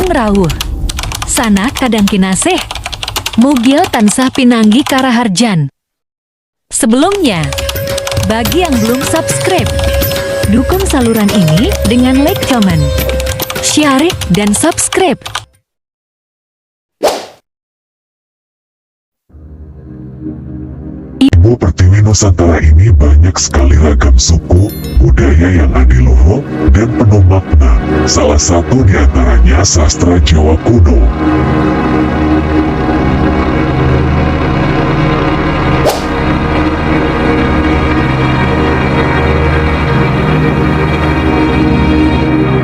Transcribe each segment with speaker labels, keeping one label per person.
Speaker 1: Kadang rawuh, sana kadang kinasih. Mugil tansah pinanggi karaharjan. Sebelumnya, bagi yang belum subscribe, dukung saluran ini dengan like, comment, share, dan subscribe.
Speaker 2: Ibu Pertiwi Nusantara ini banyak sekali ragam suku, budaya yang adiluhung dan penuh makna. Salah satu di antaranya sastra Jawa kuno.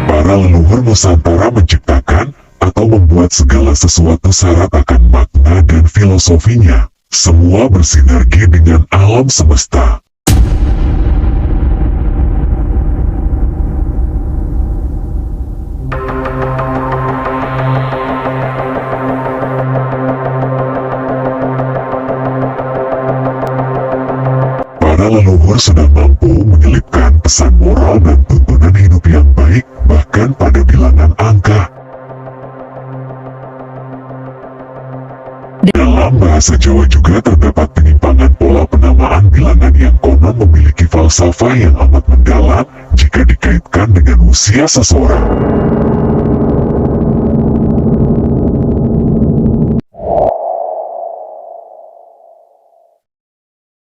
Speaker 2: Para leluhur Nusantara menciptakan atau membuat segala sesuatu syarat akan makna dan filosofinya. Semua bersinergi dengan alam semesta. Para leluhur sudah mampu menyelipkan pesan moral dan tuntunan hidup yang baik, bahkan pada bilangan angka. Dalam bahasa Jawa juga terdapat penyimpangan pola penamaan bilangan yang konon memiliki falsafah yang amat mendalam jika dikaitkan dengan usia seseorang.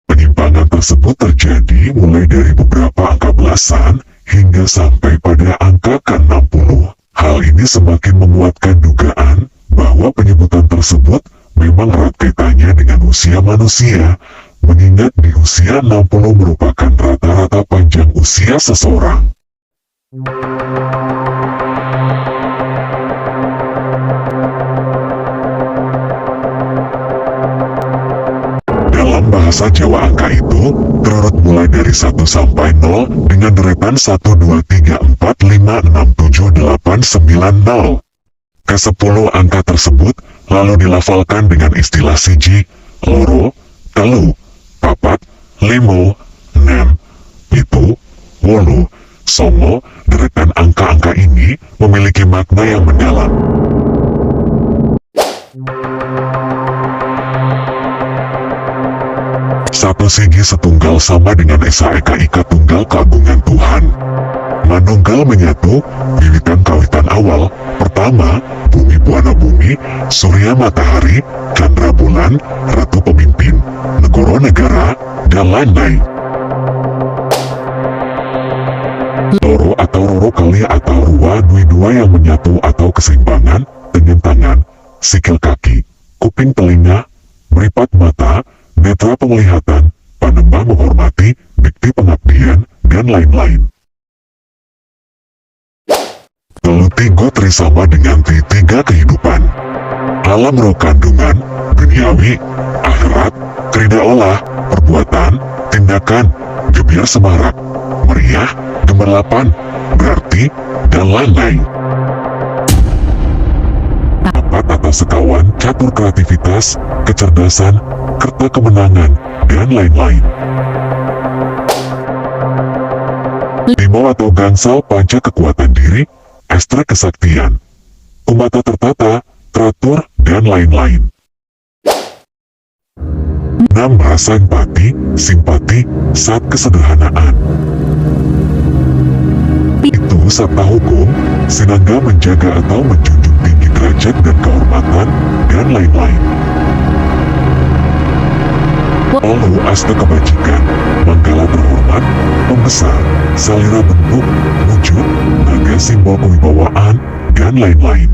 Speaker 2: Penyimpangan tersebut terjadi mulai dari beberapa angka belasan hingga sampai pada angka ke-60. Hal ini semakin menguatkan dugaan bahwa penyebutan tersebut memang erat kaitannya dengan usia manusia, mengingat di usia 60 merupakan rata-rata panjang usia seseorang. Dalam bahasa Jawa angka itu terurut mulai dari 1 sampai 0 dengan deretan 1, 2, 3, 4, 5, 6, 7, 8, 9, 0. Ke-10 angka tersebut lalu dilafalkan dengan istilah siji, loro, telu, papat, limo, nem, pitu, wolu, songo. Deretan angka-angka ini memiliki makna yang mendalam. Satu sigi setunggal sama dengan esa eka ika tunggal keagungan Tuhan. Manunggal menyatu, wiwitan kawitan awal, pertama, bumi buana bumi, surya matahari, candra bulan, ratu pemimpin, negoro negara, dan lain-lain. Loro atau roro kali atau rua dua yang menyatu atau keseimbangan, dengan tangan, sikil kaki, kuping telinga, meripat mata, netra penglihatan, panembah menghormati, dikti pengabdian, dan lain-lain. Telu tigo trisama dengan tiga kehidupan. Alam roh kandungan, duniawi, akhirat, krida olah, perbuatan, tindakan, gebiar semarak, meriah, gemerlapan, berarti, dan lain-lain. Dapat atas sekawan, catur kreativitas, kecerdasan, kerta kemenangan, dan lain-lain. Limo atau gangsal panca kekuatan diri, astra kesaktian, umata tertata, teratur, dan lain-lain. 6 rasa empati, simpati, saat kesederhanaan. Itu sabta hukum, sinangga menjaga atau menjunjung tinggi derajat dan kehormatan, dan lain-lain. Olu asta kebajikan, manggala terhormat, pembesar, salira bentuk, wujud, naga simbol kewibawaan, dan lain-lain.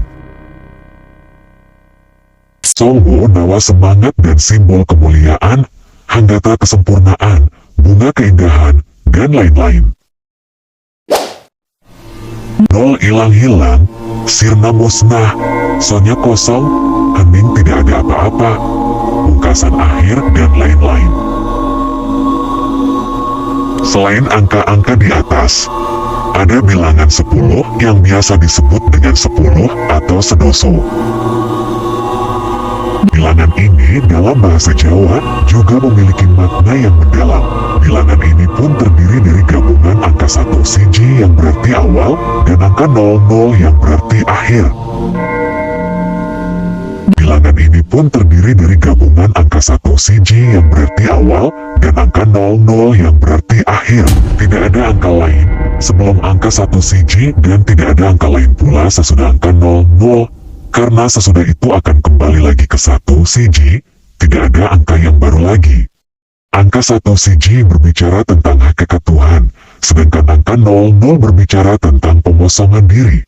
Speaker 2: Songo nawa semangat dan simbol kemuliaan, hanggata kesempurnaan, bunga keindahan, dan lain-lain. 0 hilang-hilang, sirna musnah, sonya kosong, hening tidak ada apa-apa, pungkasan akhir, dan lain-lain. Selain angka-angka di atas, ada bilangan 10 yang biasa disebut dengan 10 atau sedoso. Bilangan ini dalam bahasa Jawa juga memiliki makna yang mendalam. Bilangan ini pun terdiri dari gabungan angka 1 siji yang berarti awal dan angka 00 yang berarti akhir. Bilangan ini pun terdiri dari gabungan angka 1 siji yang berarti awal dan angka 00 yang berarti akhir. Tidak ada angka lain sebelum angka 1 siji dan tidak ada angka lain pula sesudah angka 00. Karena sesudah itu akan kembali lagi ke 1 siji, tidak ada angka yang baru lagi. Angka 1 siji berbicara tentang hakikat Tuhan, sedangkan angka 00 berbicara tentang pemosongan diri.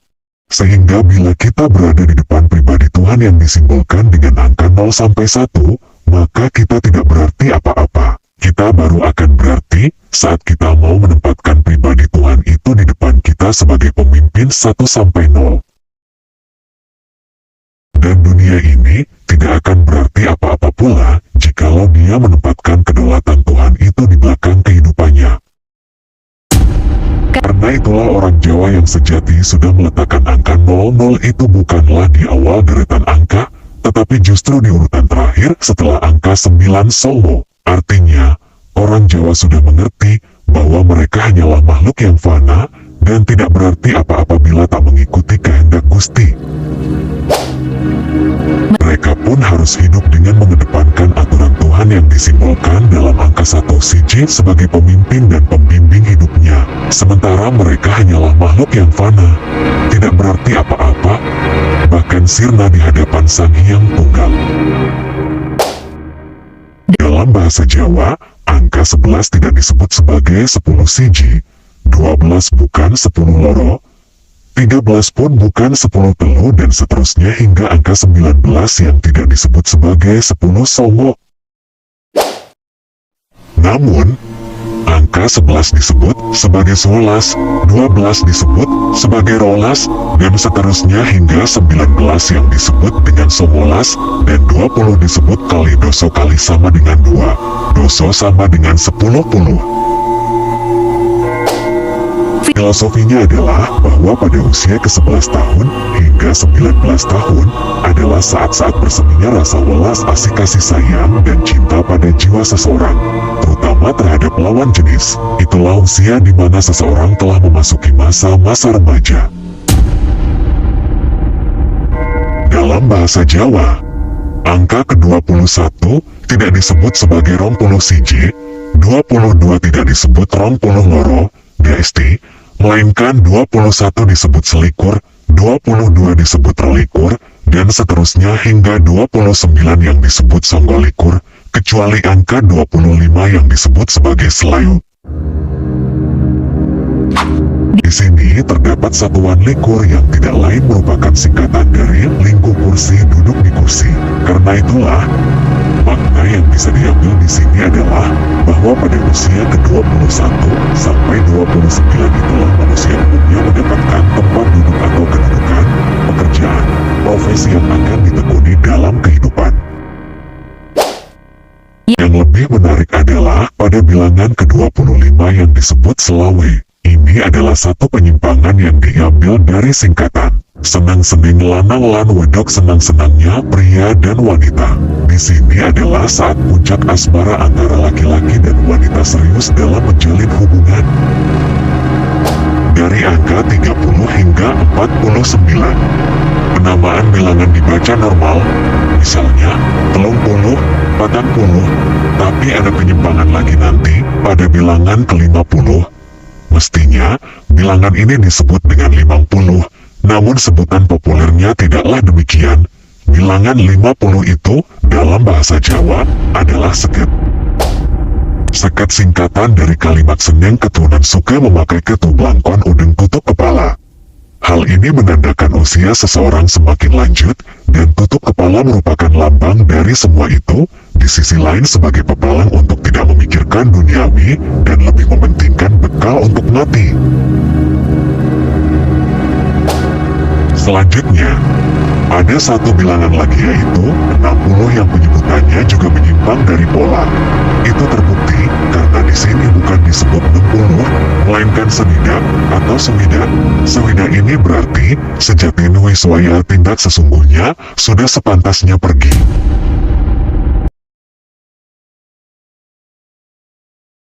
Speaker 2: Sehingga bila kita berada di depan pribadi Tuhan yang disimbolkan dengan angka 0 sampai 1, maka kita tidak berarti apa-apa. Kita baru akan berarti saat kita mau menempatkan pribadi Tuhan itu di depan kita sebagai pemimpin 1 sampai 0. Dan dunia ini tidak akan berarti apa-apa pula jikalau dia menempatkan kedaulatan Tuhan itu di belakang kehidupannya. Karena itulah orang Jawa yang sejati sudah meletakkan angka 00 itu bukanlah di awal deretan angka, tetapi justru di urutan terakhir setelah angka 9 Songo. Artinya, orang Jawa sudah mengerti bahwa mereka hanyalah makhluk yang fana dan tidak berarti apa-apa bila tak mengikuti kehendak Gusti. Mereka pun harus hidup dengan mengedepankan aturan Tuhan yang disimbolkan dalam angka 1 siji sebagai pemimpin dan pembimbing hidupnya. Sementara mereka hanyalah makhluk yang fana, tidak berarti apa-apa, bahkan sirna di hadapan Sang Hyang Tunggal. Dalam bahasa Jawa, angka 11 tidak disebut sebagai 10 siji, 12 bukan 10 loro, 13 pun bukan 10 telu dan seterusnya hingga angka 19 yang tidak disebut sebagai 10 songo. Namun, angka 11 disebut sebagai 11, 12 disebut sebagai rolas, dan seterusnya hingga 19 yang disebut dengan 11, dan 20 disebut kali doso kali sama dengan 2, doso sama dengan 10 puluh. Filosofinya adalah bahwa pada usia ke-11 tahun hingga 19 tahun adalah saat-saat berseminya rasa welas asih kasih sayang dan cinta pada jiwa seseorang, terutama terhadap lawan jenis. Itulah usia di mana seseorang telah memasuki masa-masa remaja. Dalam bahasa Jawa, angka ke-21 tidak disebut sebagai 20 siji, 22 tidak disebut 20 loro, DST, melainkan 21 disebut selikur, 22 disebut relikur, dan seterusnya hingga 29 yang disebut songgolikur, kecuali angka 25 yang disebut sebagai selayu. Di sini terdapat satuan likur yang tidak lain merupakan singkatan dari lingkup kursi duduk di kursi. Karena itulah, makna yang bisa diambil di sini adalah bahwa pada usia ke-21 sampai 29 itulah manusia umumnya mendapatkan tempat duduk atau kedudukan, pekerjaan, profesi yang akan ditekuni dalam kehidupan. Yang lebih menarik adalah pada bilangan ke-25 yang disebut selawe. Ini adalah satu penyimpangan yang diambil dari singkatan senang-sening lanang lan wedok senang-senangnya pria dan wanita. Di sini adalah saat puncak asmara antara laki-laki dan wanita serius dalam menjalin hubungan. Dari angka 30 hingga 49, penamaan bilangan dibaca normal, misalnya 30, 40, tapi ada penyimpangan lagi nanti pada bilangan ke-50. Mestinya, bilangan ini disebut dengan 50, namun sebutan populernya tidaklah demikian. Bilangan 50 itu, dalam bahasa Jawa, adalah seket. Seket singkatan dari kalimat seneng keturunan suka memakai ketu blangkon udeng tutup kepala. Hal ini menandakan usia seseorang semakin lanjut, dan tutup kepala merupakan lambang dari semua itu, di sisi lain sebagai pepalang untuk tidak memikirkan duniawi, dan lebih mementingkan bekal untuk mati. Selanjutnya, ada satu bilangan lagi yaitu 60 yang penyebutannya juga menyimpang dari pola. Itu terbukti karena di sini bukan disebut 60, melainkan senidak atau sewidak. Sewidak ini berarti sejati wiswaya tindak sesungguhnya sudah sepantasnya pergi.